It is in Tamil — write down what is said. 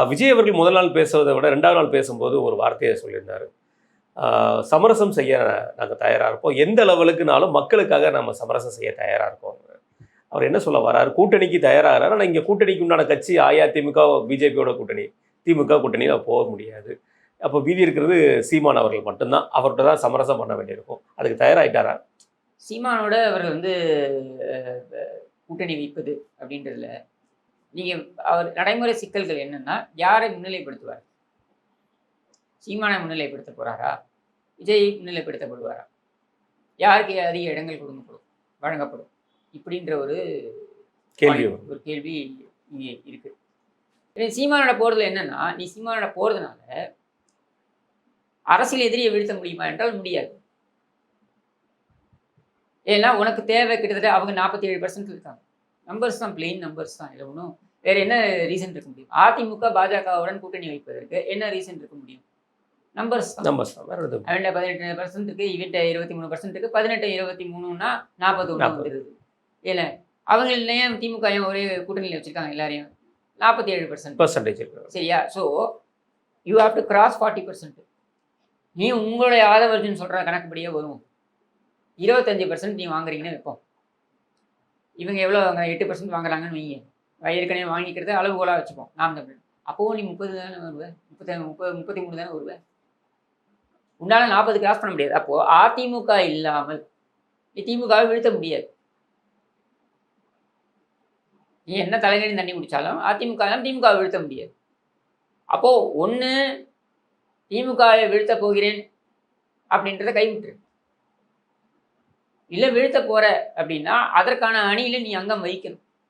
விஜய் அவர்கள் முதல் நாள் பேசுவதை விட 2வது நாள் பேசும்போது ஒரு வார்த்தையை சொல்லியிருந்தார். சமரசம் செய்ய நாங்கள் தயாராக இருப்போம், எந்த லெவலுக்குனாலும் மக்களுக்காக நம்ம சமரசம் செய்ய தயாராக இருக்கோம். அவர் என்ன சொல்ல வர்றாரு? கூட்டணிக்கு தயாராகிறாரு. ஆனால் இங்கே கூட்டணிக்கு உண்டான கட்சி அதிமுக பிஜேபியோட கூட்டணி, திமுக கூட்டணியில் போக முடியாது. அப்போ மீதி இருக்கிறது சீமான் அவர்கள் மட்டும்தான். அவர்கிட்ட தான் சமரசம் பண்ண வேண்டியிருக்கும். அதுக்கு தயாராகிட்டாரா? சீமானோட அவர் கூட்டணி வைப்பது அப்படின்றதுல நீங்கள் அவர் நடைமுறை சிக்கல்கள் என்னன்னா, யாரை முன்னிலைப்படுத்துவார்? சீமானை முன்னிலைப்படுத்த போகிறாரா? விஜய் முன்னிலைப்படுத்தப்படுவாரா? யாருக்கு அதிக இடங்கள் வழங்கப்படும்? இப்படின்ற ஒரு கேள்வி இங்கே இருக்கு. சீமானோட போகிறதுல என்னன்னா, நீ சீமானோட போகிறதுனால அரசியல் எதிரியை வீழ்த்த முடியுமா என்றால் முடியாது. ஏன்னா உனக்கு தேவை கிட்டத்தட்ட அவங்க 47% இருக்காங்க. நம்பர்ஸ் தான், பிளெயின் நம்பர்ஸ் தான். இல்லை ஒன்றும் வேற என்ன ரீசன் இருக்க முடியும்? அதிமுக பாஜகவுடன் கூட்டணி வைப்பதற்கு என்ன ரீசன் இருக்க முடியும்? நம்பர்ஸ் தான். அவன்கிட்ட 18% இருக்கு, இவன்கிட்ட 23% இருக்கு. 18 23ன்னா 41 வந்துடுது. இல்லை அவங்க ஏன் திமுக ஒரே கூட்டணியில் வச்சிருக்காங்க எல்லாரையும்? 47% சரியா? So you have to cross 40%. நீ உங்களுடைய ஆதவர்ஜன் சொல்கிற கணக்குப்படியே வரும். 25% நீ வாங்குறீங்கன்னு வைப்போம். இவங்க எவ்வளோ வாங்க? 8% வாங்குறாங்கன்னு வைங்க. ஏற்கனவே வாங்கிக்கிறது அளவுகோலாக வச்சுப்போம். நாம் தமிழ் அப்போவும் நீ 30 தானே வருவேன், 33 தானே வருவேன். உன்னால 40 கிராஸ் பண்ண முடியாது. அப்போது அதிமுக இல்லாமல் நீ திமுகவை வீழ்த்த முடியாது. நீ என்ன தலைகளையும் தண்ணி குடித்தாலும் திமுகவை வீழ்த்த முடியாது. அப்போது ஒன்று திமுகவை வீழ்த்த போகிறேன் அப்படின்றத கைவிட்டுரு. இல்லை வீழ்த்த போகிற அப்படின்னா அதற்கான அணியில் நீ அங்கம் வகிக்கணும்.